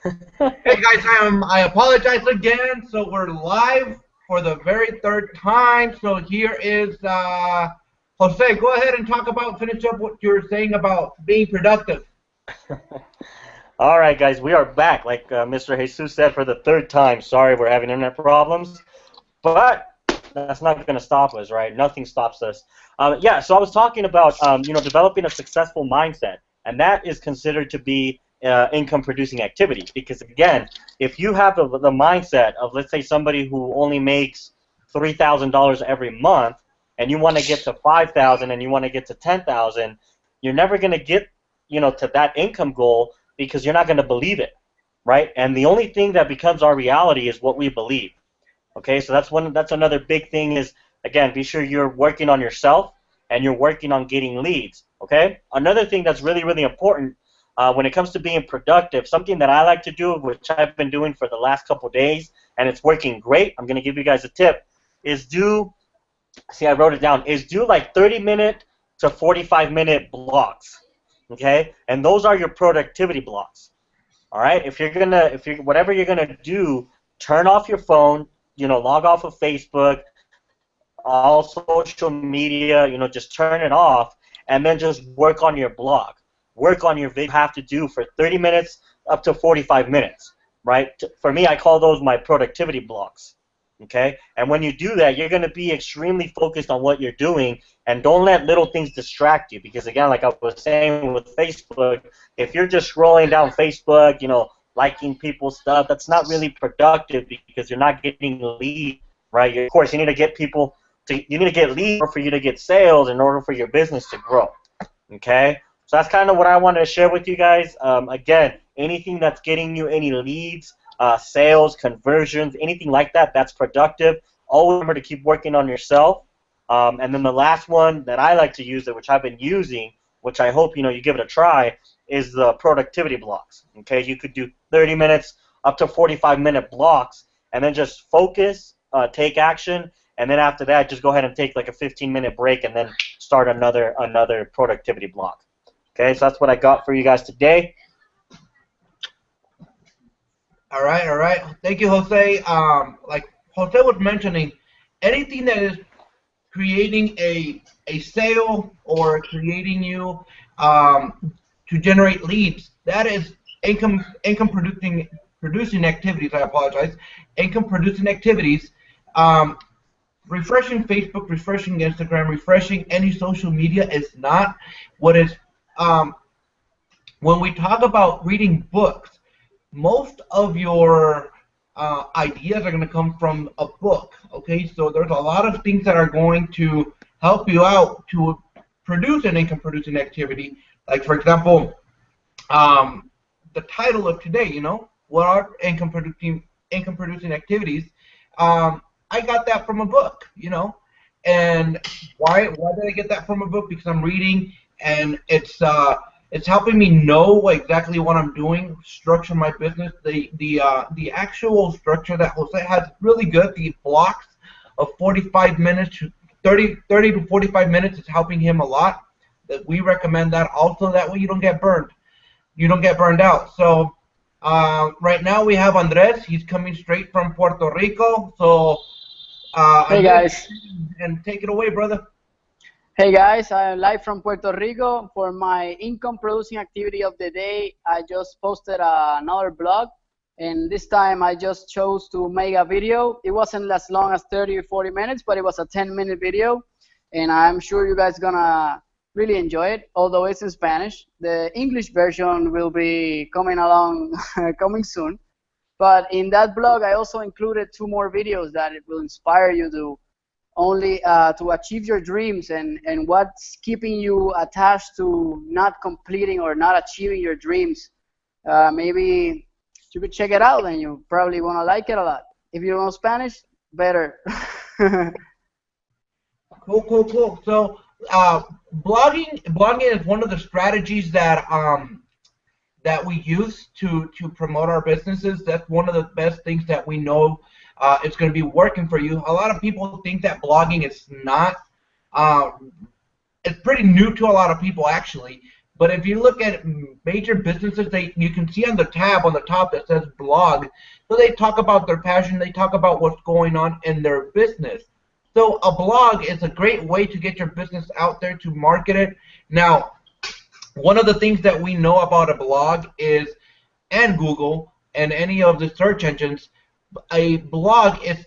Hey guys, I apologize again. So we're live for the very third time. So here is Jose. Go ahead and finish up what you're saying about being productive. All right, guys, we are back, like Mr. Jesus said, for the third time. Sorry, we're having internet problems, but that's not going to stop us, right? Nothing stops us. Yeah, so I was talking about, developing a successful mindset, and that is considered to be income-producing activity. Because again, if you have the mindset of, let's say, somebody who only makes $3,000 every month, and you want to get to 5,000, and you want to get to 10,000, you're never going to get, to that income goal because you're not going to believe it, right? And the only thing that becomes our reality is what we believe. Okay, so that's another big thing is, again, be sure you're working on yourself and you're working on getting leads. Okay, another thing that's really, really important when it comes to being productive, something that I like to do, which I've been doing for the last couple days, and it's working great. I'm going to give you guys a tip. See, I wrote it down. Is do like 30-minute to 45-minute blocks. Okay, and those are your productivity blocks. All right, if you're whatever you're gonna do, turn off your phone. Log off of Facebook, all social media. Just turn it off, and then just work on your blog. Work on your video. You have to do for 30 minutes up to 45 minutes. Right? For me, I call those my productivity blocks. Okay, and when you do that, you're going to be extremely focused on what you're doing, and don't let little things distract you. Because again, like I was saying with Facebook, if you're just scrolling down Facebook, liking people's stuff, that's not really productive because you're not getting leads, right? Of course, you need to get leads in order for you to get sales in order for your business to grow. Okay, so that's kind of what I wanted to share with you guys. Again, anything that's getting you any leads, sales, conversions, anything like that, that's productive. Always remember to keep working on yourself. And then the last one that I like to use, which I've been using, which I hope you give it a try, is the productivity blocks. Okay, you could do 30 minutes up to 45-minute blocks, and then just focus, take action, and then after that, just go ahead and take like a 15-minute break, and then start another productivity block. Okay, so that's what I got for you guys today. All right, all right. Thank you, Jose. Like Jose was mentioning, anything that is creating a sale or creating you to generate leads, that is income producing activities. I apologize. Income producing activities. Um, Refreshing Facebook, refreshing Instagram, refreshing any social media is not what is. Um, when we talk about reading books, most of your ideas are going to come from a book. Okay, so there's a lot of things that are going to help you out to produce an income-producing activity. Like, for example, the title of today. What are income-producing activities? I got that from a book. And why did I get that from a book? Because I'm reading, and it's helping me know exactly what I'm doing, structure my business. The actual structure that Jose has is really good. The blocks of 45 minutes, 30 to 45 minutes is helping him a lot. That we recommend that also. That way you don't get burned. You don't get burned out. So right now we have Andres. He's coming straight from Puerto Rico. So Hey Andres, guys, and take it away, brother. hey guys, I am live from Puerto Rico for my income producing activity of the day. I just posted another blog, and this time I just chose to make a video. It wasn't as long as 30 or 40 minutes, but it was a 10-minute video, and I'm sure you guys gonna really enjoy it, although it's in Spanish. The English version will be coming along coming soon. But in that blog, I also included 2 more videos that it will inspire you to achieve your dreams and what's keeping you attached to not completing or not achieving your dreams. Maybe you could check it out and you probably want to like it a lot. If you don't know Spanish, better. Cool, cool, cool. So, blogging is one of the strategies that we use to promote our businesses. That's one of the best things that we know it's going to be working for you. A lot of people think that blogging is not. Uh, it's pretty new to a lot of people actually, But if you look at major businesses, you can see on the tab on the top that says blog. So they talk about their passion. They talk about what's going on in their business. So a blog is a great way to get your business out there, to market it. Now, one of the things that we know about a blog is, and Google and any of the search engines, a blog is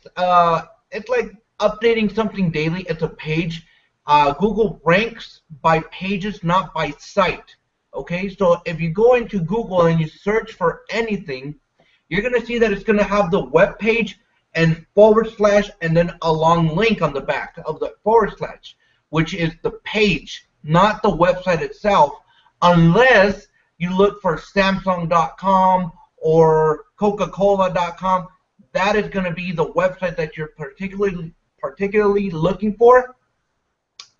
it's like updating something daily. It's a page. Google ranks by pages, not by site. Okay, so if you go into Google and you search for anything, you're going to see that it's going to have the web page and forward slash and then a long link on the back of the forward slash, which is the page, not the website itself, unless you look for Samsung.com or Coca-Cola.com. That is going to be the website that you're particularly looking for.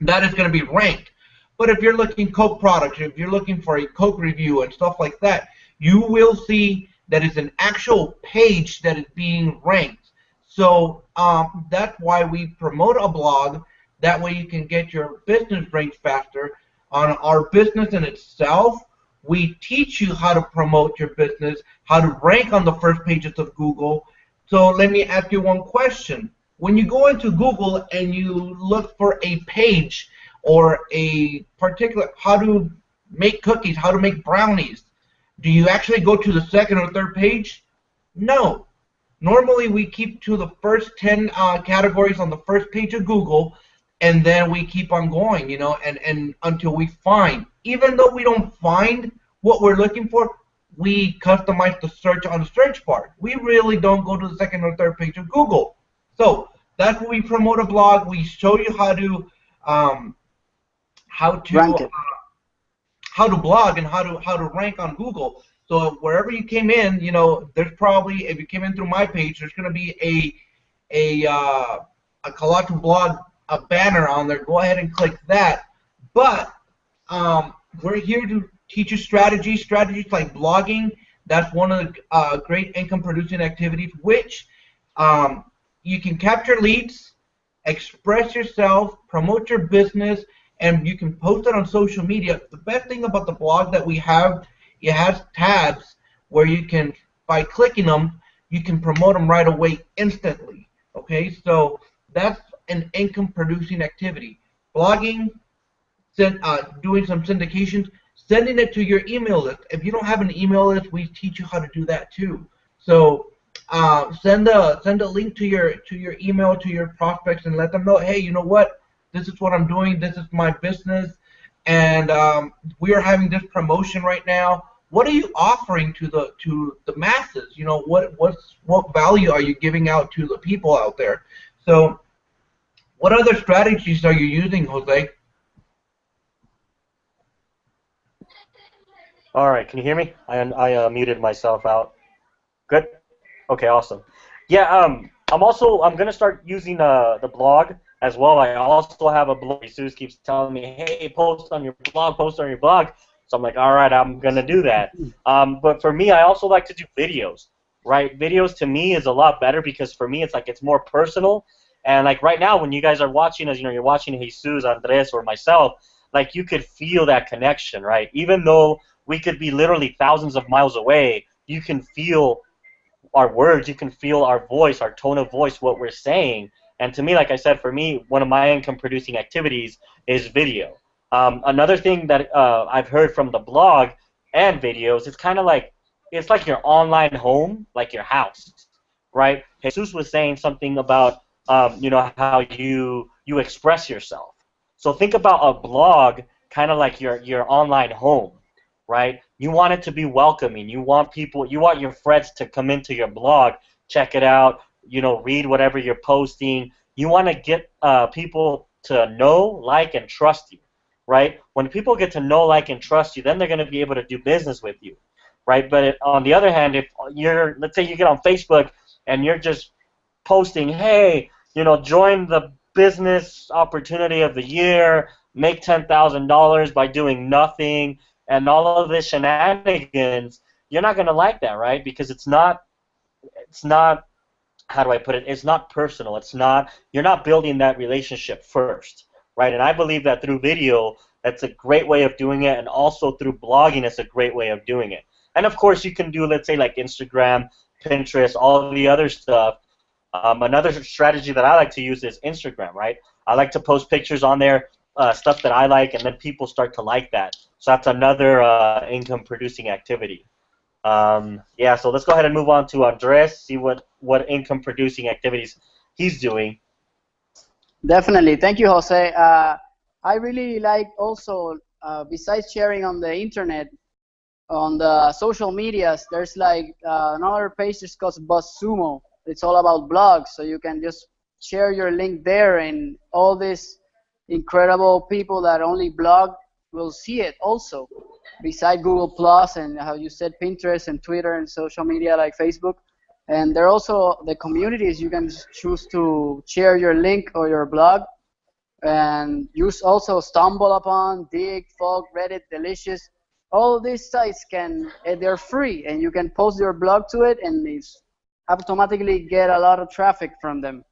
That is going to be ranked. But if you're looking Coke products, if you're looking for a Coke review and stuff like that, you will see that it's an actual page that is being ranked. So that's why we promote a blog. That way you can get your business ranked faster. On our business in itself, we teach you how to promote your business, how to rank on the first pages of Google. So let me ask you one question. When you go into Google and you look for a page or a particular, how to make cookies, how to make brownies, do you actually go to the second or third page? No. Normally we keep to the first 10 categories on the first page of Google, and then we keep on going, and until we find. Even though we don't find what we're looking for, we customize the search on the search bar. We really don't go to the second or third page of Google. So that's when we promote a blog. We show you how to blog and how to rank on Google. So wherever you came in, there's probably, if you came in through my page, there's going to be a Kalatu blog, a banner on there. Go ahead and click that. But we're here to teach you strategies like blogging. That's one of the great income-producing activities, which you can capture leads, express yourself, promote your business, and you can post it on social media. The best thing about the blog that we have, it has tabs where you can, by clicking them, you can promote them right away instantly. Okay, so that's an income-producing activity. Blogging, doing some syndications, sending it to your email list. If you don't have an email list, we teach you how to do that too. So send a link to your email to your prospects and let them know, hey, you know what? This is what I'm doing. This is my business, and we are having this promotion right now. What are you offering to the masses? What value are you giving out to the people out there? So, what other strategies are you using, Jose? All right, can you hear me? I muted myself out. Good. Okay, awesome. Yeah, I'm gonna start using the blog as well. I also have a blog. Jesus keeps telling me, hey, post on your blog, post on your blog. So I'm like, all right, I'm gonna do that. But for me, I also like to do videos. Right, videos to me is a lot better because for me, it's more personal. And like right now, when you guys are watching us, you're watching Jesus, Andres, or myself, like you could feel that connection, right? Even though we could be literally thousands of miles away, you can feel our words, you can feel our voice, our tone of voice, what we're saying. And to me, like I said, for me, one of my income-producing activities is video. Another thing that I've heard from the blog and videos, it's like your online home, like your house, right? Jesus was saying something about how you express yourself. So think about a blog kind of like your online home, right? You want it to be welcoming. You want your friends to come into your blog, check it out, read whatever you're posting. You want to get people to know, like, and trust you, right? When people get to know, like, and trust you, then they're going to be able to do business with you, right? But on the other hand, if let's say you get on Facebook and you're just posting, hey, join the business opportunity of the year, make $10,000 by doing nothing, and all of this shenanigans, you're not going to like that, right? Because it's not, how do I put it? It's not personal. You're not building that relationship first, right? And I believe that through video, That's a great way of doing it, and also through blogging, it's a great way of doing it. And of course, you can do, let's say, like Instagram, Pinterest, all the other stuff. Another strategy that I like to use is Instagram, right? I like to post pictures on there, stuff that I like, and then people start to like that. So that's another income-producing activity. Yeah, so let's go ahead and move on to Andres, see what income-producing activities he's doing. Definitely. Thank you, Jose. I really like also, besides sharing on the internet, on the social medias, there's like another page that's called BuzzSumo. It's all about blogs, so you can just share your link there, and all these incredible people that only blog will see it also. Beside Google Plus and how you said Pinterest and Twitter and social media like Facebook, and there are also the communities you can choose to share your link or your blog, and use also StumbleUpon, Dig, Folk, Reddit, Delicious. All these sites they're free, and you can post your blog to it, and it's automatically get a lot of traffic from them.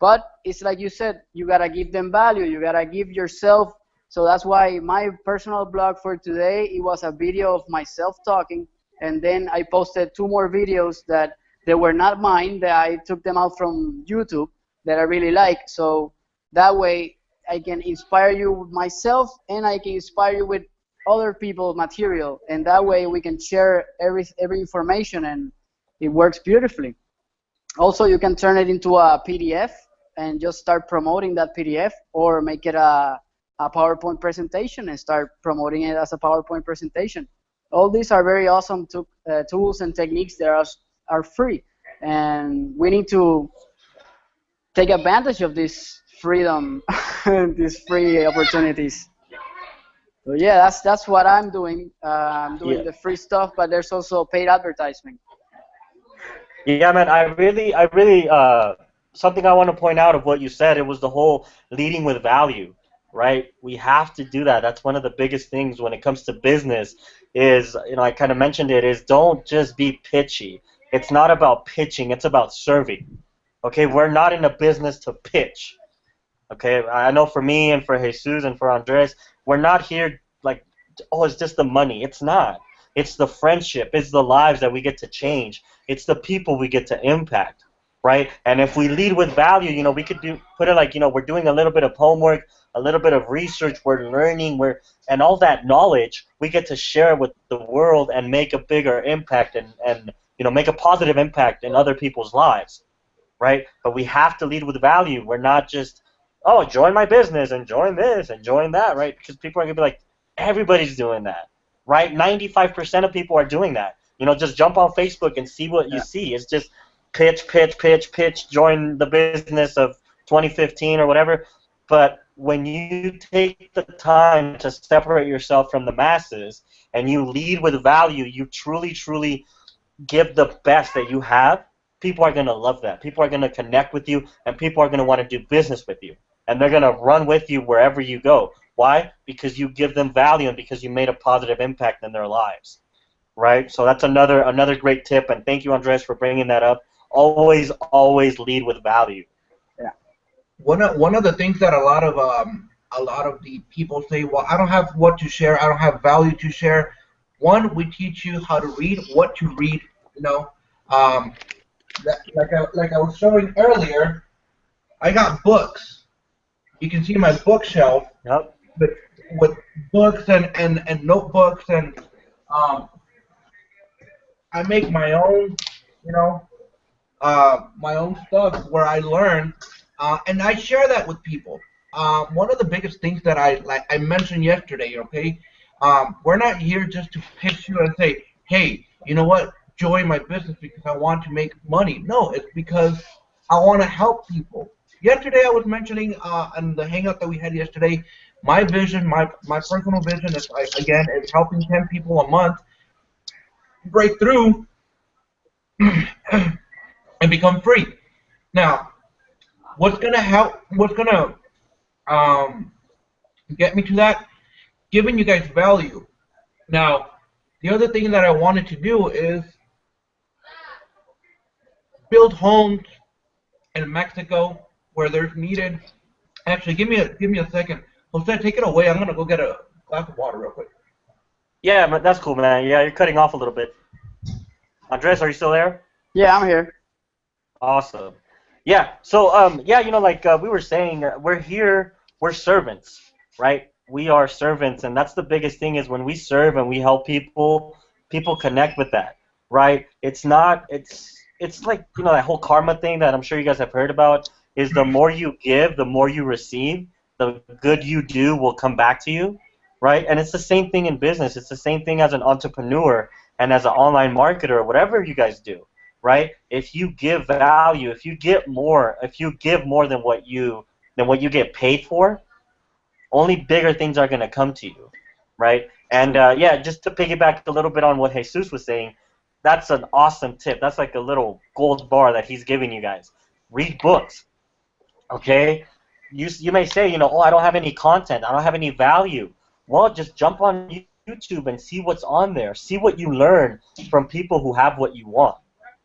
But it's like you said, you gotta give them value. You gotta give yourself. So that's why my personal blog for today, it was a video of myself talking, and then I posted 2 more videos that they were not mine, that I took them out from YouTube that I really like. So that way I can inspire you with myself, and I can inspire you with other people's material, and that way we can share every information, and it works beautifully. Also, you can turn it into a PDF and just start promoting that PDF, or make it a PowerPoint presentation and start promoting it as a PowerPoint presentation. All these are very awesome tools and techniques that are free, and we need to take advantage of this freedom, these free opportunities. So yeah, that's what I'm doing. I'm doing the free stuff, but there's also paid advertisement. Yeah, man, something I want to point out of what you said, it was the whole leading with value, right? We have to do that. That's one of the biggest things when it comes to business is, I kind of mentioned it, is don't just be pitchy. It's not about pitching, it's about serving. Okay, we're not in a business to pitch. Okay, I know for me and for Jesus and for Andres, we're not here like, oh, it's just the money. It's not. It's the friendship. It's the lives that we get to change. It's the people we get to impact, right? And if we lead with value, we could put it like, we're doing a little bit of homework, a little bit of research, we're learning, and all that knowledge, we get to share with the world and make a bigger impact and make a positive impact in other people's lives, right? But we have to lead with value. We're not just, oh, join my business and join this and join that, right? Because people are going to be like, everybody's doing that, right? 95% of people are doing that. Just jump on Facebook and see what you see. It's just pitch, pitch, pitch, pitch, join the business of 2015 or whatever. But when you take the time to separate yourself from the masses and you lead with value, you truly, truly give the best that you have, people are going to love that. People are going to connect with you, and people are going to want to do business with you. And they're going to run with you wherever you go. Why? Because you give them value and because you made a positive impact in their lives, right? So that's another great tip, and thank you, Andres, for bringing that up. Always, always lead with value. Yeah. One of the things that a lot of the people say, well, I don't have what to share, I don't have value to share. One, we teach you how to read, what to read. Like I was showing earlier, I got books. You can see my bookshelf. Yep. With books and notebooks, and I make my own, my own stuff where I learn, and I share that with people. One of the biggest things that I mentioned yesterday, okay, we're not here just to pitch you and say, hey, you know what, join my business because I want to make money. No, it's because I want to help people. Yesterday I was mentioning in the hangout that we had yesterday, my vision, my personal vision is, again, is helping 10 people a month break through and become free. Now, what's going to get me to that? Giving you guys value. Now, the other thing that I wanted to do is build homes in Mexico where there's needed. Actually, give me a second. Jose, take it away. I'm gonna go get a glass of water real quick. Yeah, but that's cool, man. Yeah, you're cutting off a little bit. Andres, are you still there? Yeah, I'm here. Awesome. Yeah. So, yeah, like we were saying, we're here. We're servants, right? We are servants, and that's the biggest thing is when we serve and we help people, people connect with that, right? It's not. It's like that whole karma thing that I'm sure you guys have heard about. Is the more you give, the more you receive. The good you do will come back to you, right? And it's the same thing in business. It's the same thing as an entrepreneur and as an online marketer, whatever you guys do, right? If you give value, if you give more than what you get paid for, only bigger things are going to come to you, right? And yeah, just to piggyback a little bit on what Jesus was saying, that's an awesome tip. That's like a little gold bar that he's giving you guys. Read books, okay? You may say, oh, I don't have any content, I don't have any value. Well, just jump on YouTube and see what's on there. See what you learn from people who have what you want,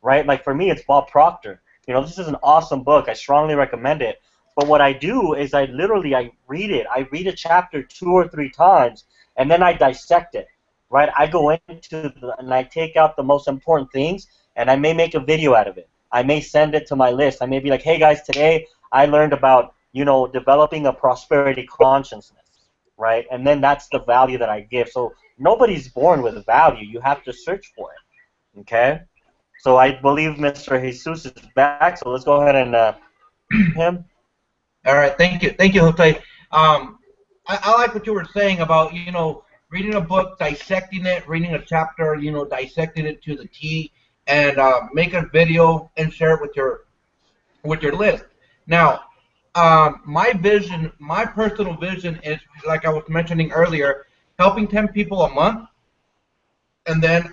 right? Like for me, it's Bob Proctor. This is an awesome book. I strongly recommend it. But what I do is I read it. I read a chapter 2 or 3 times, and then I dissect it, right? I go and I take out the most important things, and I may make a video out of it. I may send it to my list. I may be like, hey guys, today I learned about, developing a prosperity consciousness, right? And then that's the value that I give. So nobody's born with value. You have to search for it, okay? So I believe Mr. Jesus is back, so let's go ahead and him. All right, thank you, Jose. I like what you were saying about reading a book, dissecting it, reading a chapter, dissecting it to the T, and make a video and share it with your list. Now, my vision, my personal vision is, like I was mentioning earlier, helping 10 people a month, and then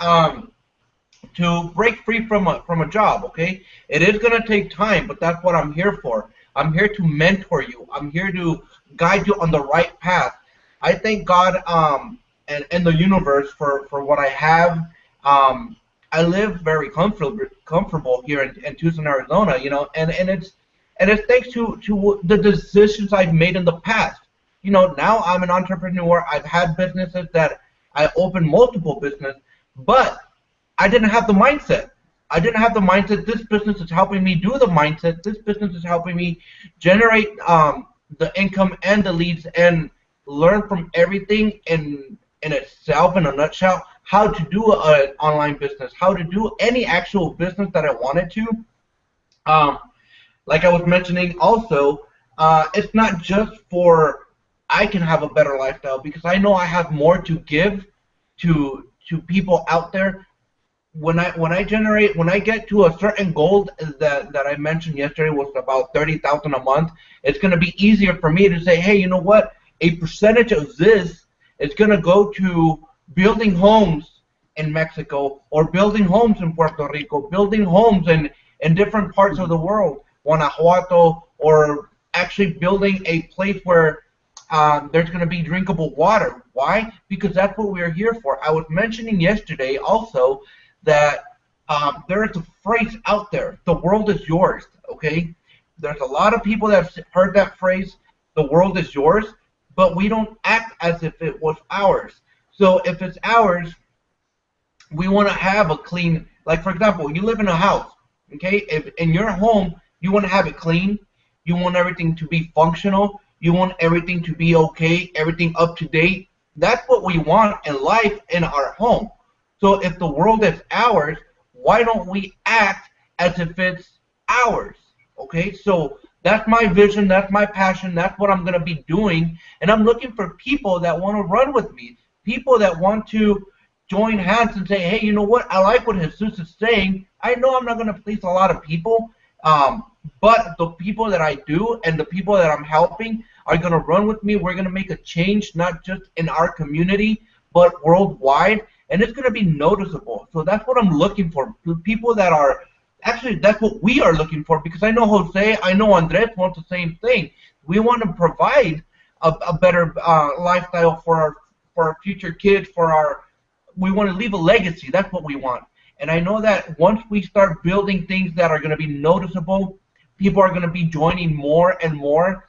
to break free from a job. Okay, it is gonna take time, but that's what I'm here for. I'm here to mentor you. I'm here to guide you on the right path. I thank God and the universe for what I have. I live very comfortable here in Tucson, Arizona, and it's thanks to the decisions I've made in the past. Now I'm an entrepreneur. I've had businesses that I opened multiple businesses, but I didn't have the mindset. I didn't have the mindset. This business is helping me do the mindset. This business is helping me generate the income and the leads and learn from everything in itself, in a nutshell, how to do an online business, how to do any actual business that I wanted to. Like I was mentioning also, it's not just for I can have a better lifestyle, because I know I have more to give to people out there. When I get to a certain goal that I mentioned yesterday was about 30,000 a month, it's going to be easier for me to say, hey, you know what? A percentage of this is going to go to building homes in Mexico, or building homes in Puerto Rico, building homes in different parts of the world, Guanajuato, or actually building a place where there's going to be drinkable water. Why? Because that's what we're here for. I was mentioning yesterday also that there is a phrase out there, the world is yours, okay? There's a lot of people that have heard that phrase, the world is yours, but we don't act as if it was ours. So if it's ours, we want to have a clean, like for example, you live in a house, okay? If in your home, you want to have it clean, you want everything to be functional, you want everything to be okay, everything up to date. That's what we want in life, in our home. So if the world is ours, why don't we act as if it's ours? Okay, so that's my vision, that's my passion, that's what I'm going to be doing. And I'm looking for people that want to run with me, people that want to join hands and say, hey, you know what, I like what Jesus is saying. I know I'm not going to please a lot of people, but the people that I do and the people that I'm helping are going to run with me. We're going to make a change, not just in our community, but worldwide. And it's going to be noticeable. So that's what I'm looking for. People that are, actually, that's what we are looking for, because I know Jose, I know Andres wants the same thing. We want to provide a better lifestyle for our future kids, we want to leave a legacy. That's what we want. And I know that once we start building things that are going to be noticeable, people are going to be joining more and more.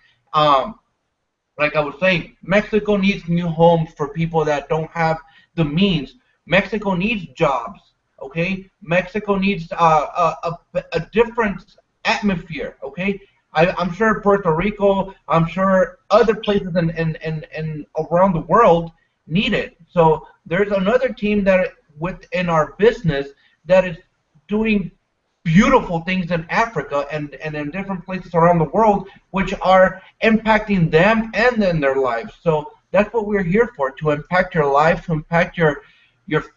like I was saying, Mexico needs new homes for people that don't have the means. Mexico needs jobs. Okay, Mexico needs a different atmosphere. Okay, I'm sure Puerto Rico, I'm sure other places in around the world need it. So there's another team that within our business that is doing beautiful things in Africa and in different places around the world, which are impacting them and in their lives. So that's what we're here for, to impact your life, to impact your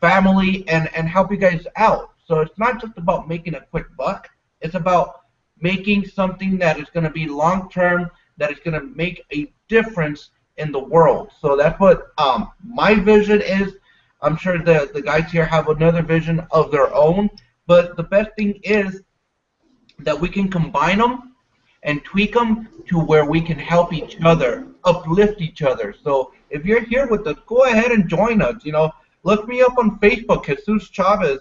family, and help you guys out. So it's not just about making a quick buck. It's about making something that is going to be long term, that is going to make a difference in the world. So that's what my vision is. I'm sure the guys here have another vision of their own. But the best thing is that we can combine them and tweak them to where we can help each other, uplift each other. So if you're here with us, go ahead and join us. You know, look me up on Facebook, Jesus Chavez.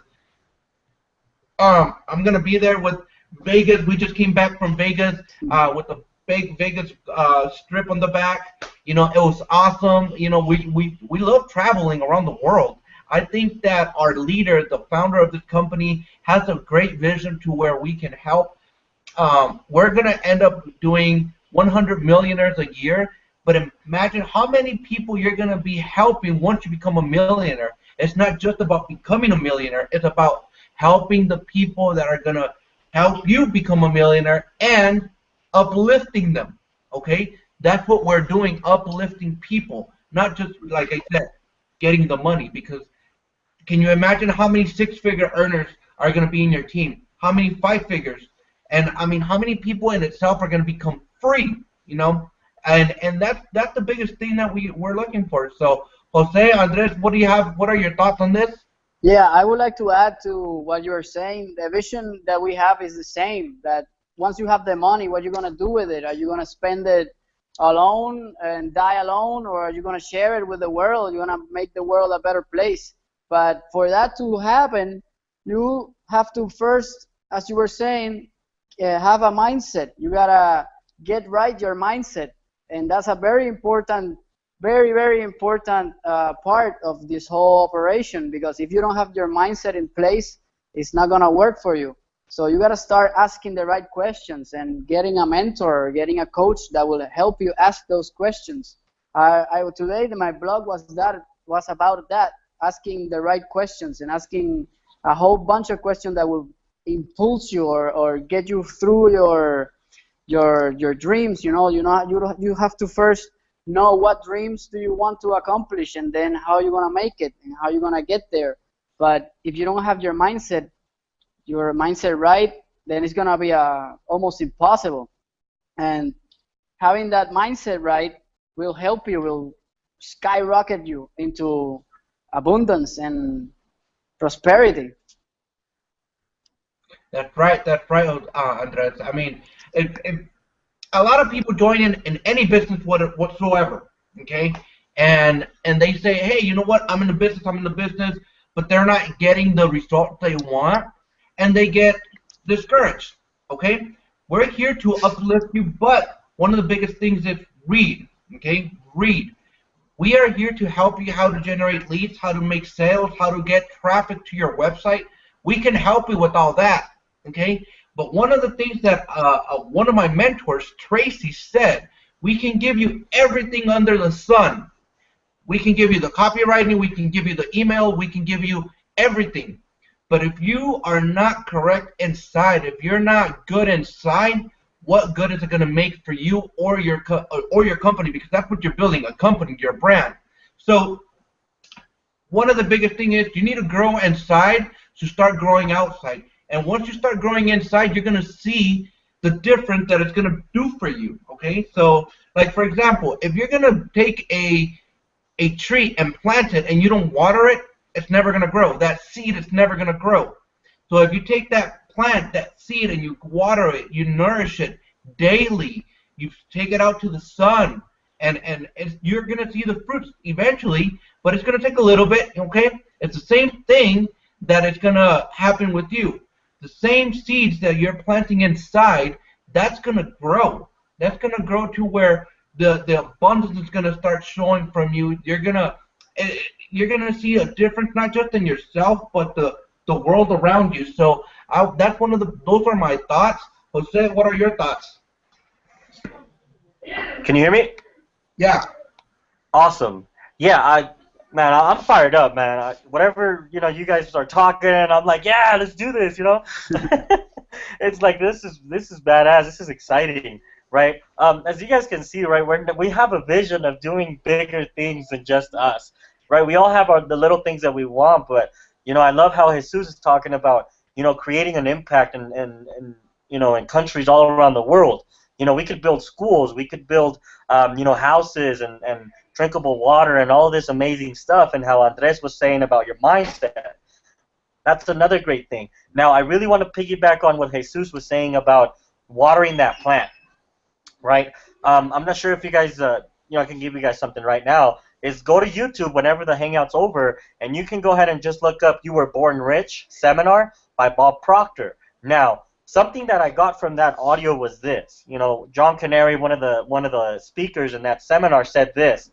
I'm gonna be there with Vegas. We just came back from Vegas with the big Vegas strip on the back. You know, it was awesome. You know, we love traveling around the world. I think that our leader, the founder of this company, has a great vision to where we can help. We're going to end up doing 100 millionaires a year, but imagine how many people you're going to be helping once you become a millionaire. It's not just about becoming a millionaire. It's about helping the people that are going to help you become a millionaire and uplifting them, okay? That's what we're doing, uplifting people, not just, like I said, getting the money. Because can you imagine how many six-figure earners are going to be in your team? How many five figures? And I mean, how many people in itself are going to become free? You know, and that's the biggest thing that we're looking for. So, Jose, Andres, what do you have? What are your thoughts on this? Yeah, I would like to add to what you were saying. The vision that we have is the same. That once you have the money, what you're gonna do with it? Are you gonna spend it alone and die alone, or are you gonna share it with the world? You're gonna make the world a better place. But for that to happen, you have to first, as you were saying, have a mindset. You gotta get right your mindset, and that's a very important, very important part of this whole operation. Because if you don't have your mindset in place, it's not gonna work for you. So you gotta start asking the right questions and getting a mentor, or getting a coach that will help you ask those questions. Today my blog was about that, asking the right questions and asking a whole bunch of questions that will impulse you or get you through your dreams. You have to first know what dreams do you want to accomplish, and then how you're gonna make it and how you're gonna get there. But if you don't have your mindset right, then it's gonna be almost impossible. And having that mindset right will help you, will skyrocket you into abundance and prosperity. That's right, Andres. I mean, if a lot of people join in any business whatsoever, okay, and they say, hey, you know what, I'm in the business, but they're not getting the results they want, and they get discouraged, okay? We're here to uplift you, but one of the biggest things is read, okay? Read. We are here to help you how to generate leads, how to make sales, how to get traffic to your website. We can help you with all that, okay? But one of the things that one of my mentors, Tracy, said, we can give you everything under the sun. We can give you the copywriting, we can give you the email, we can give you everything. But if you are not correct inside, if you're not good inside, what good is it going to make for you or your company? Because that's what you're building, a company, your brand. So one of the biggest things is you need to grow inside to start growing outside. And once you start growing inside, you're going to see the difference that it's going to do for you, okay? So, like, for example, if you're going to take a tree and plant it and you don't water it, it's never going to grow. That seed is never going to grow. So if you take that plant, that seed, and you water it, you nourish it daily, you take it out to the sun, and you're going to see the fruits eventually, but it's going to take a little bit, okay? It's the same thing that is going to happen with you. The same seeds that you're planting inside, that's going to grow. That's going to grow to where the abundance is gonna start showing from you. You're gonna see a difference not just in yourself but the world around you. So that's one of those are my thoughts. Jose, what are your thoughts? Can you hear me? Yeah. Awesome. Yeah, man, I'm fired up, man. Whatever, you guys are talking, I'm like, yeah, let's do this. It's like this is badass. This is exciting, right? As you guys can see, right, we have a vision of doing bigger things than just us, right? We all have the little things that we want, but I love how Jesus is talking about, creating an impact in countries all around the world. We could build schools, we could build, houses and drinkable water and all this amazing stuff, and how Andres was saying about your mindset. That's another great thing. Now, I really want to piggyback on what Jesus was saying about watering that plant, right? I'm not sure if you guys, I can give you guys something right now, is go to YouTube whenever the hangout's over, and you can go ahead and just look up You Were Born Rich seminar by Bob Proctor. Now, something that I got from that audio was this. John Canary, one of the speakers in that seminar, said this.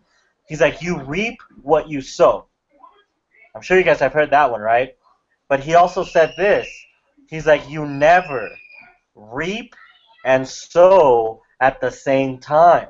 He's like, you reap what you sow. I'm sure you guys have heard that one, right? But he also said this. He's like, you never reap and sow at the same time.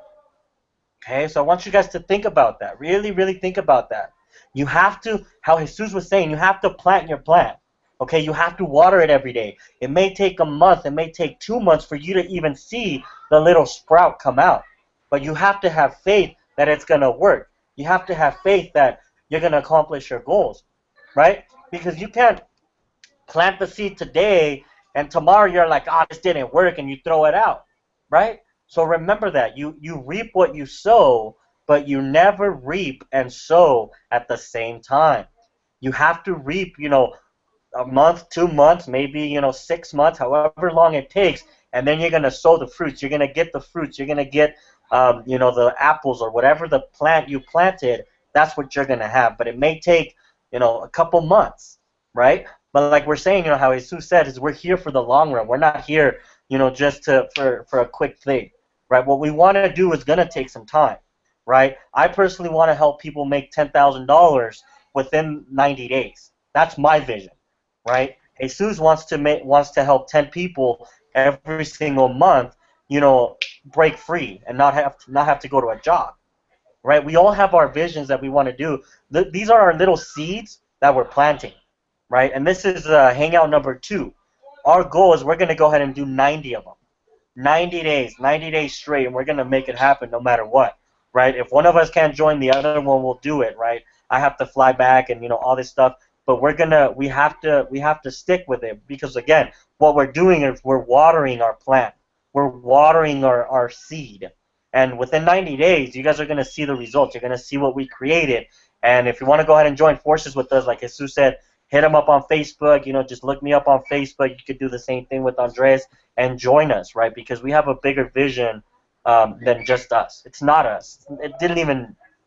Okay, so I want you guys to think about that. Really, really think about that. You have to, how Jesus was saying, you have to plant your plant. Okay, you have to water it every day. It may take a month, it may take 2 months for you to even see the little sprout come out. But you have to have faith that it's going to work. You have to have faith that you're going to accomplish your goals, right? Because you can't plant the seed today and tomorrow you're like, this didn't work, and you throw it out, right? So remember that. You reap what you sow, but you never reap and sow at the same time. You have to reap, a month, 2 months, maybe 6 months, however long it takes, and then you're gonna sow the fruits. You're gonna get the fruits. You're gonna get the apples or whatever the plant you planted. That's what you're gonna have. But it may take a couple months, right? But like we're saying, how Jesus said, is we're here for the long run. We're not here, just for a quick thing, right? What we want to do is gonna take some time, right? I personally want to help people make $10,000 within 90 days. That's my vision. Right? Jesus wants to help 10 people every single month, break free and not have to go to a job. Right? We all have our visions that we want to do. These are our little seeds that we're planting, right? And this is hangout number 2. Our goal is we're going to go ahead and do 90 of them. 90 days straight, and we're going to make it happen no matter what, right? If one of us can't join, the other one will do it, right? I have to fly back and all this stuff. But we have to stick with it, because again, what we're doing is we're watering our plant. We're watering our seed. And within 90 days, you guys are going to see the results. You're going to see what we created. And if you want to go ahead and join forces with us, like Jesus said, hit him up on Facebook. Just look me up on Facebook. You could do the same thing with Andres and join us, right? Because we have a bigger vision than just us. It's not us.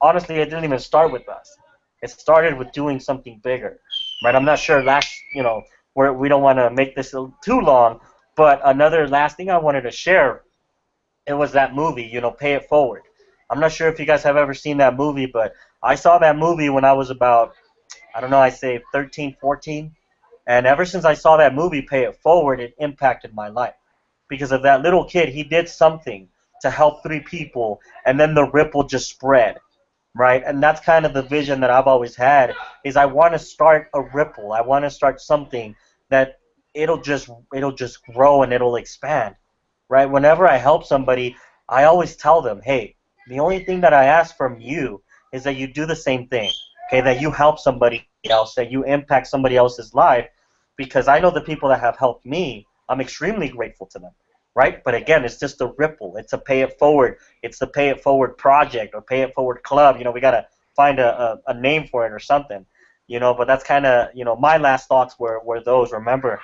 Honestly, it didn't even start with us. It started with doing something bigger, right? I'm not sure we don't want to make this too long, but another last thing I wanted to share, it was that movie, Pay It Forward. I'm not sure if you guys have ever seen that movie, but I saw that movie when I was about, I say 13, 14, and ever since I saw that movie, Pay It Forward, it impacted my life. Because of that little kid, he did something to help 3 people, and then the ripple just spread. Right, and that's kind of the vision that I've always had, is I want to start a ripple. I want to start something that it'll just grow and it'll expand. Right? Whenever I help somebody, I always tell them, hey, the only thing that I ask from you is that you do the same thing. Okay, that you help somebody else, that you impact somebody else's life, because I know the people that have helped me, I'm extremely grateful to them. Right? But again, it's just a ripple. It's a Pay It Forward. It's the Pay It Forward project or Pay It Forward club. We got to find a name for it or something. But that's kind of, my last thoughts were those. Remember,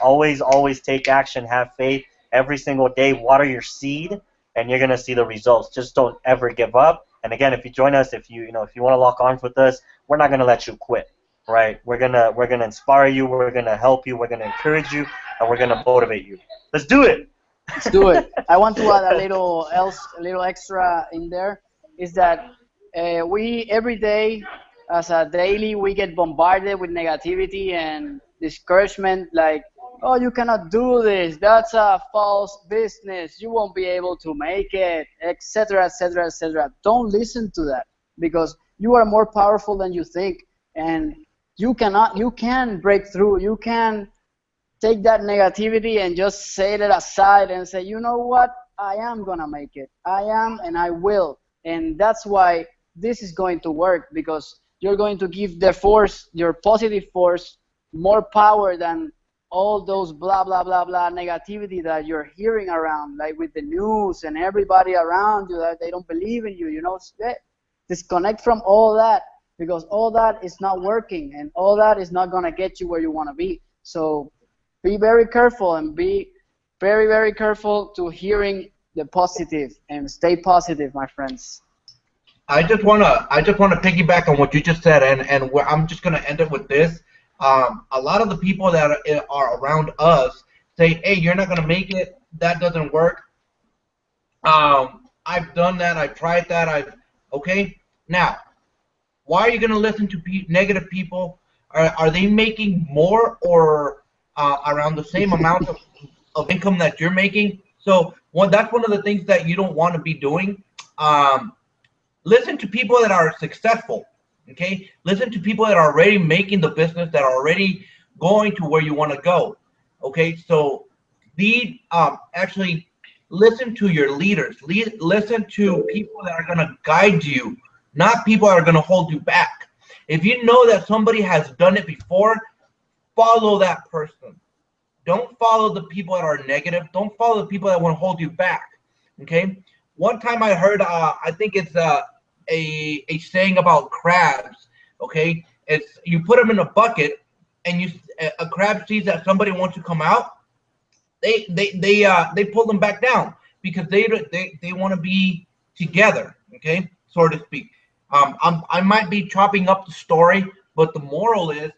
always take action, have faith every single day, water your seed, and you're going to see the results. Just don't ever give up. And again, if you join us, if you want to lock arms with us, we're not going to let you quit. Right? We're going to inspire you, we're going to help you, we're going to encourage you, and we're going to motivate you. Let's do it. Let's do it. I want to add a little extra in there. Is that we every day, as a daily, we get bombarded with negativity and discouragement. Like, oh, you cannot do this. That's a false business. You won't be able to make it, etc., etc., etc. Don't listen to that because you are more powerful than you think, and you can break through. You can take that negativity and just set it aside and say, you know what, I am gonna make it. I am, and I will. And that's why this is going to work, because you're going to give the force, your positive force, more power than all those blah blah blah blah negativity that you're hearing around, like with the news and everybody around you that they don't believe in you. Disconnect from all that, because all that is not working and all that is not gonna get you where you want to be. So be very careful and be very, very careful to hearing the positive, and stay positive, my friends. I just wanna piggyback on what you just said, and I'm just gonna end it with this. A lot of the people that are around us say, "Hey, you're not gonna make it. That doesn't work." I've done that. I've tried that. Okay. Now, why are you gonna listen to negative people? Are they making more or around the same amount of income that you're making? So that's one of the things that you don't want to be doing. Listen to people that are successful. Okay, listen to people that are already making the business, that are already going to where you want to go. Okay, so actually listen to your leaders. Listen to people that are going to guide you, not people that are going to hold you back. If you know that somebody has done it before, follow that person. Don't follow the people that are negative. Don't follow the people that want to hold you back. Okay. One time I heard, I think it's a saying about crabs. Okay, it's you put them in a bucket, and a crab sees that somebody wants to come out. They pull them back down because they want to be together. Okay, so to speak. I might be chopping up the story, but the moral is,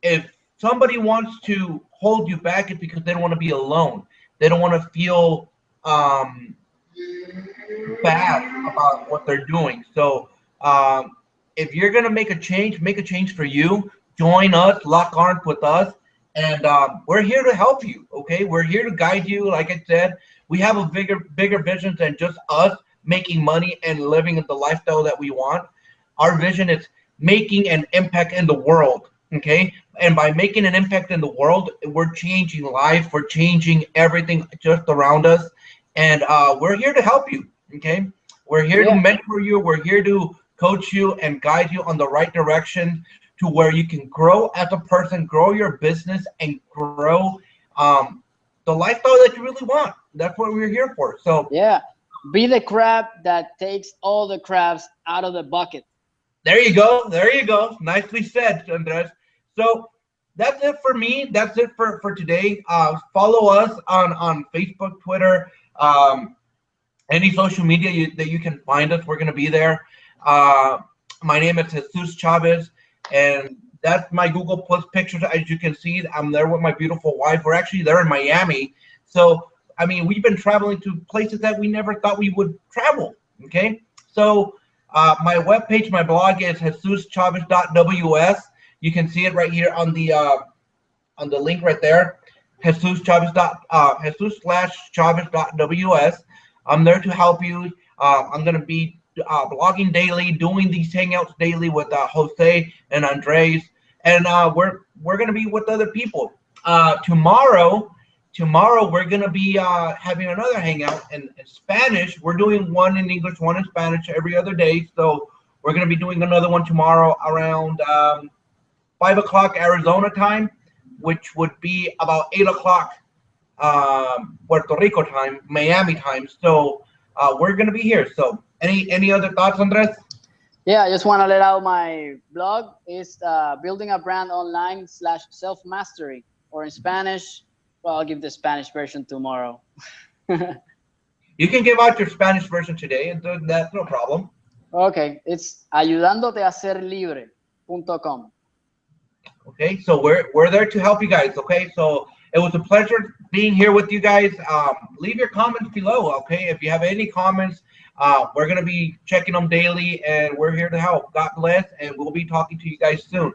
if somebody wants to hold you back, it's because they don't want to be alone. They don't want to feel bad about what they're doing. So if you're gonna make a change for you. Join us, lock arms with us, and we're here to help you. Okay, we're here to guide you. Like I said, we have a bigger vision than just us making money and living the lifestyle that we want. Our vision is making an impact in the world. Okay, and by making an impact in the world, we're changing life. We're changing everything just around us, and we're here to help you. Okay, we're here to mentor you. We're here to coach you and guide you on the right direction to where you can grow as a person, grow your business, and grow the lifestyle that you really want. That's what we're here for. So yeah, be the crab that takes all the crabs out of the bucket. There you go. There you go. Nicely said, Andres. So that's it for me. That's it for today. Follow us on Facebook, Twitter, any social media that you can find us. We're going to be there. My name is Jesus Chavez, and that's my Google Plus pictures. As you can see, I'm there with my beautiful wife. We're actually there in Miami. So, I mean, we've been traveling to places that we never thought we would travel. Okay. So, my webpage, my blog is jesuschavez.ws. You can see it right here on the link right there, Jesus/Chavez.ws. I'm there to help you. I'm going to be blogging daily, doing these hangouts daily with Jose and Andres, and we're going to be with other people. Tomorrow we're going to be having another hangout in Spanish. We're doing one in English, one in Spanish every other day. So we're going to be doing another one tomorrow around 5 o'clock Arizona time, which would be about 8 o'clock Puerto Rico time, Miami time. So we're going to be here. So any other thoughts, Andres? Yeah, I just want to let out my blog. It's building a brand online /self-mastery, or in Spanish. Well, I'll give the Spanish version tomorrow. You can give out your Spanish version today, and that's no problem. Okay, it's ayudándoteaserlibre.com. Okay, so we're there to help you guys. Okay, so It was a pleasure being here with you guys. Leave your comments below, okay? If you have any comments, we're going to be checking them daily, and we're here to help. God bless, and we'll be talking to you guys soon.